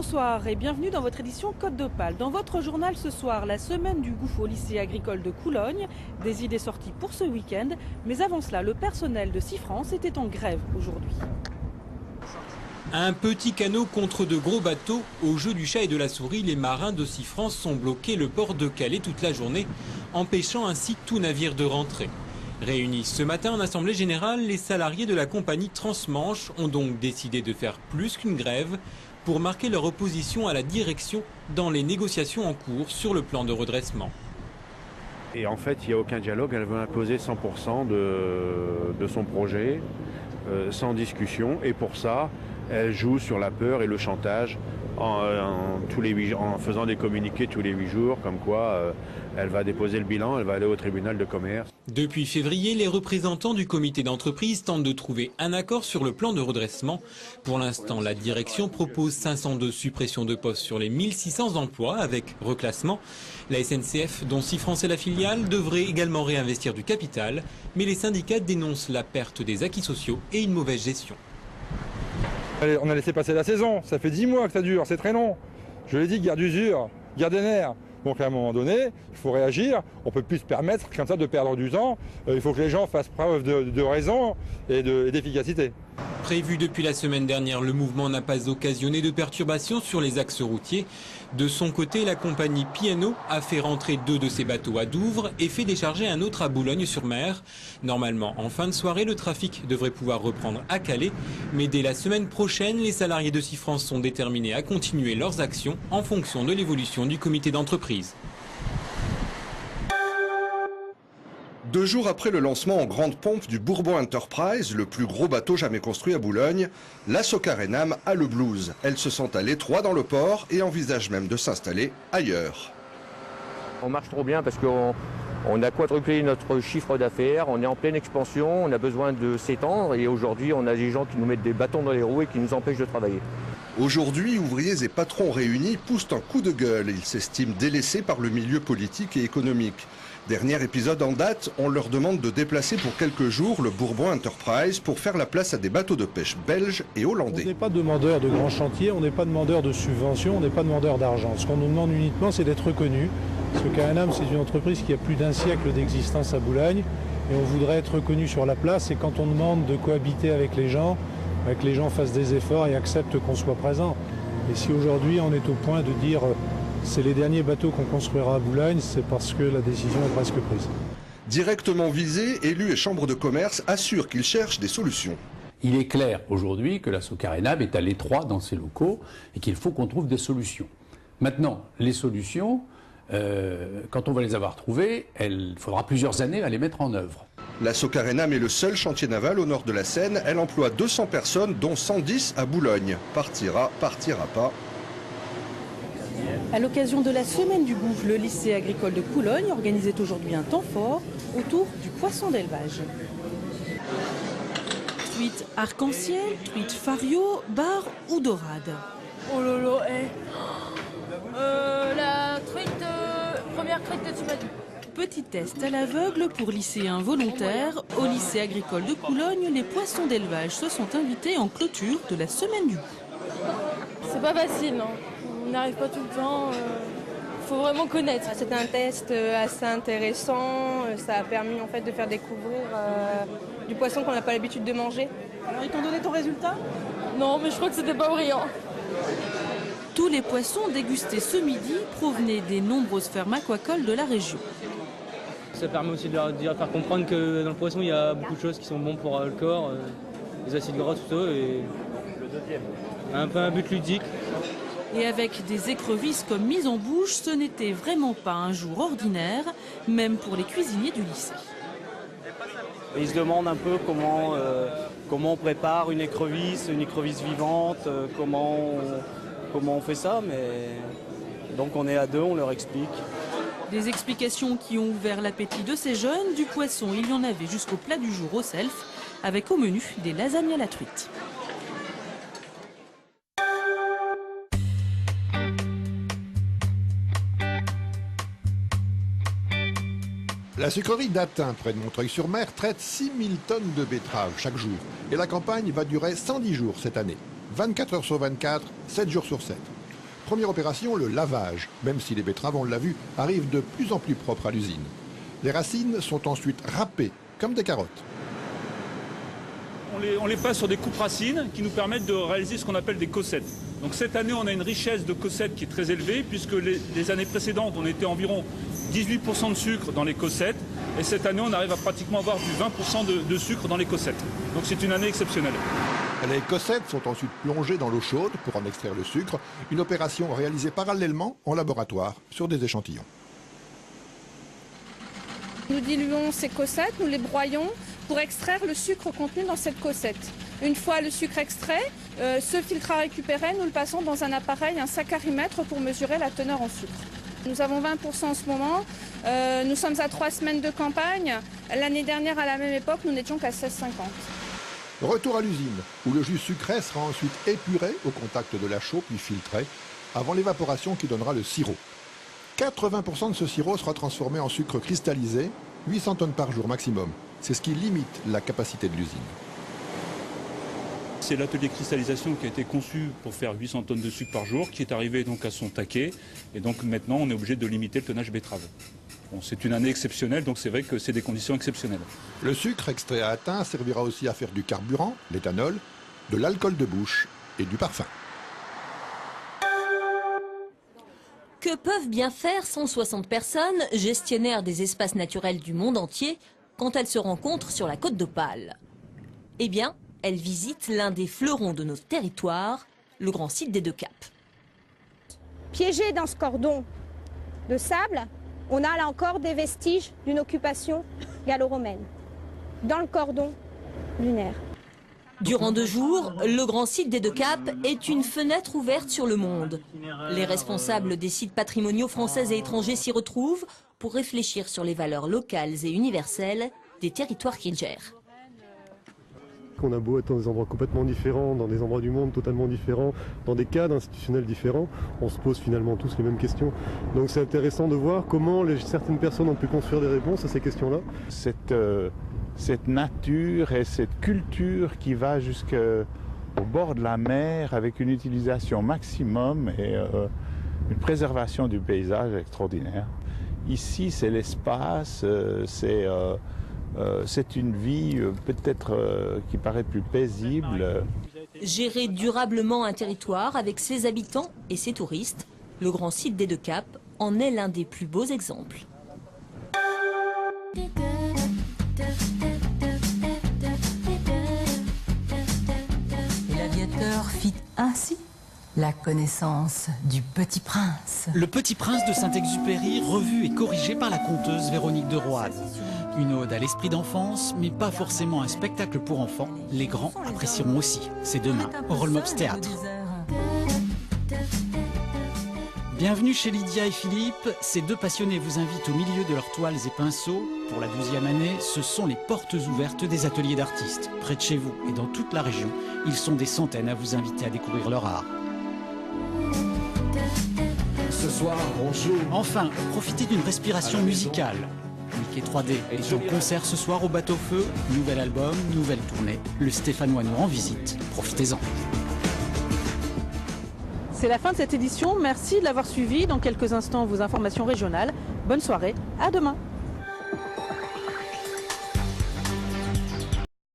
Bonsoir et bienvenue dans votre édition Côte d'Opale. Dans votre journal ce soir, la semaine du goût au lycée agricole de Coulogne. Des idées sorties pour ce week-end. Mais avant cela, le personnel de SeaFrance était en grève aujourd'hui. Un petit canot contre de gros bateaux. Au jeu du chat et de la souris, les marins de SeaFrance sont bloqués le port de Calais toute la journée, empêchant ainsi tout navire de rentrer. Réunis ce matin en assemblée générale, les salariés de la compagnie Transmanche ont donc décidé de faire plus qu'une grève pour marquer leur opposition à la direction dans les négociations en cours sur le plan de redressement. Et en fait, il n'y a aucun dialogue, elle veut imposer 100% de son projet, sans discussion, et pour ça, elle joue sur la peur et le chantage en faisant des communiqués tous les 8 jours, comme quoi elle va déposer le bilan, elle va aller au tribunal de commerce. Depuis février, les représentants du comité d'entreprise tentent de trouver un accord sur le plan de redressement. Pour l'instant, la direction propose 502 suppressions de postes sur les 1600 emplois avec reclassement. La SNCF, dont SeaFrance est la filiale, devrait également réinvestir du capital, mais les syndicats dénoncent la perte des acquis sociaux et une mauvaise gestion. On a laissé passer la saison, ça fait 10 mois que ça dure, c'est très long. Je l'ai dit, guerre d'usure, guerre des nerfs. Donc à un moment donné, il faut réagir, on ne peut plus se permettre comme ça de perdre du temps. Il faut que les gens fassent preuve de raison et d'efficacité. Prévu depuis la semaine dernière, le mouvement n'a pas occasionné de perturbations sur les axes routiers. De son côté, la compagnie P&O a fait rentrer 2 de ses bateaux à Douvres et fait décharger un autre à Boulogne-sur-Mer. Normalement, en fin de soirée, le trafic devrait pouvoir reprendre à Calais. Mais dès la semaine prochaine, les salariés de SeaFrance sont déterminés à continuer leurs actions en fonction de l'évolution du comité d'entreprise. 2 jours après le lancement en grande pompe du Bourbon Enterprise, le plus gros bateau jamais construit à Boulogne, la Socarénam a le blues. Elle se sent à l'étroit dans le port et envisage même de s'installer ailleurs. On marche trop bien parce qu'on a quadruplé notre chiffre d'affaires, on est en pleine expansion, on a besoin de s'étendre et aujourd'hui on a des gens qui nous mettent des bâtons dans les roues et qui nous empêchent de travailler. Aujourd'hui, ouvriers et patrons réunis poussent un coup de gueule. Ils s'estiment délaissés par le milieu politique et économique. Dernier épisode en date, on leur demande de déplacer pour quelques jours le Bourbon Enterprise pour faire la place à des bateaux de pêche belges et hollandais. On n'est pas demandeur de grands chantiers, on n'est pas demandeur de subventions, on n'est pas demandeur d'argent. Ce qu'on nous demande uniquement, c'est d'être reconnu. Socarénam, c'est une entreprise qui a plus d'1 siècle d'existence à Boulogne et on voudrait être reconnu sur la place. Et quand on demande de cohabiter avec les gens, que les gens fassent des efforts et acceptent qu'on soit présent. Et si aujourd'hui on est au point de dire c'est les derniers bateaux qu'on construira à Boulogne, c'est parce que la décision est presque prise. Directement visés, élus et chambres de commerce assurent qu'ils cherchent des solutions. Il est clair aujourd'hui que la Socarénam est à l'étroit dans ses locaux et qu'il faut qu'on trouve des solutions. Maintenant, les solutions, quand on va les avoir trouvées, il faudra plusieurs années à les mettre en œuvre. La Socarénam est le seul chantier naval au nord de la Seine. Elle emploie 200 personnes, dont 110 à Boulogne. Partira pas. À l'occasion de la semaine du goût, le lycée agricole de Coulogne organisait aujourd'hui un temps fort autour du poisson d'élevage. Truite arc-en-ciel, truite fario, bar ou dorade. Oh lolo, la truite, première truite de Tibadi. Petit test à l'aveugle pour lycéens volontaires. Au lycée agricole de Coulogne, les poissons d'élevage se sont invités en clôture de la semaine du goût. C'est pas facile, non. On n'arrive pas tout le temps. Faut vraiment connaître. C'était un test assez intéressant. Ça a permis en fait de faire découvrir du poisson qu'on n'a pas l'habitude de manger. Alors ils t'ont donné ton résultat? Non, mais je crois que c'était pas brillant. Tous les poissons dégustés ce midi provenaient des nombreuses fermes aquacoles de la région. Ça permet aussi de leur faire comprendre que dans le poisson, il y a beaucoup de choses qui sont bonnes pour le corps, les acides gras, tout ça, et un peu un but ludique. Et avec des écrevisses comme mise en bouche, ce n'était vraiment pas un jour ordinaire, même pour les cuisiniers du lycée. Ils se demandent un peu comment on prépare une écrevisse vivante, comment on fait ça, mais donc on est à 2, on leur explique. Des explications qui ont ouvert l'appétit de ces jeunes. Du poisson, il y en avait jusqu'au plat du jour au self, avec au menu des lasagnes à la truite. La sucrerie d'Atin, près de Montreuil-sur-Mer, traite 6000 tonnes de betteraves chaque jour. Et la campagne va durer 110 jours cette année. 24 heures sur 24, 7 jours sur 7. Première opération, le lavage, même si les betteraves, on l'a vu, arrivent de plus en plus propres à l'usine. Les racines sont ensuite râpées, comme des carottes. On les passe sur des coupes racines qui nous permettent de réaliser ce qu'on appelle des cossettes. Donc cette année, on a une richesse de cossettes qui est très élevée, puisque les années précédentes, on était environ 18% de sucre dans les cossettes. Et cette année, on arrive à pratiquement avoir du 20% de sucre dans les cossettes. Donc c'est une année exceptionnelle. Les cossettes sont ensuite plongées dans l'eau chaude pour en extraire le sucre, une opération réalisée parallèlement en laboratoire sur des échantillons. Nous diluons ces cossettes, nous les broyons pour extraire le sucre contenu dans cette cossette. Une fois le sucre extrait, ce filtre à récupérer, nous le passons dans un appareil, un sacharimètre pour mesurer la teneur en sucre. Nous avons 20% en ce moment, nous sommes à 3 semaines de campagne. L'année dernière, à la même époque, nous n'étions qu'à 16,50. Retour à l'usine, où le jus sucré sera ensuite épuré au contact de la chaux puis filtré, avant l'évaporation qui donnera le sirop. 80% de ce sirop sera transformé en sucre cristallisé, 800 tonnes par jour maximum. C'est ce qui limite la capacité de l'usine. C'est l'atelier cristallisation qui a été conçu pour faire 800 tonnes de sucre par jour, qui est arrivé donc à son taquet. Et donc maintenant, on est obligé de limiter le tonnage betterave. Bon, c'est une année exceptionnelle, donc c'est vrai que c'est des conditions exceptionnelles. Le sucre extrait à atteint servira aussi à faire du carburant, l'éthanol, de l'alcool de bouche et du parfum. Que peuvent bien faire 160 personnes, gestionnaires des espaces naturels du monde entier, quand elles se rencontrent sur la Côte d'Opale? Eh bien, elles visitent l'un des fleurons de notre territoire, le grand site des Deux Caps. Piégé dans ce cordon de sable, on a là encore des vestiges d'une occupation gallo-romaine, dans le cordon lunaire. Durant 2 jours, le grand site des Deux Caps est une fenêtre ouverte sur le monde. Les responsables des sites patrimoniaux français et étrangers s'y retrouvent pour réfléchir sur les valeurs locales et universelles des territoires qu'ils gèrent. On a beau être dans des endroits complètement différents, dans des endroits du monde totalement différents, dans des cadres institutionnels différents, on se pose finalement tous les mêmes questions. Donc c'est intéressant de voir comment certaines personnes ont pu construire des réponses à ces questions-là. Cette nature et cette culture qui va jusqu'au bord de la mer avec une utilisation maximum et une préservation du paysage extraordinaire. Ici, c'est l'espace, c'est une vie peut-être qui paraît plus paisible. Gérer durablement un territoire avec ses habitants et ses touristes, le grand site des Deux Caps en est l'un des plus beaux exemples. L'aviateur fit ainsi la connaissance du Petit Prince. Le Petit Prince de Saint-Exupéry, revu et corrigé par la conteuse Véronique de Roanne. Une ode à l'esprit d'enfance, mais pas forcément un spectacle pour enfants. Les grands apprécieront aussi. C'est demain au Rollmops Théâtre. Bienvenue chez Lydia et Philippe. Ces 2 passionnés vous invitent au milieu de leurs toiles et pinceaux. Pour la 12e année, ce sont les portes ouvertes des ateliers d'artistes. Près de chez vous et dans toute la région, ils sont des centaines à vous inviter à découvrir leur art. Ce soir, on joue. Enfin, profitez d'une respiration musicale. Mickey 3D est en concert ce soir au Bateau Feu. Nouvel album, nouvelle tournée. Le Stéphanois nous rend visite. Profitez-en. C'est la fin de cette édition. Merci de l'avoir suivi. Dans quelques instants, vos informations régionales. Bonne soirée. À demain.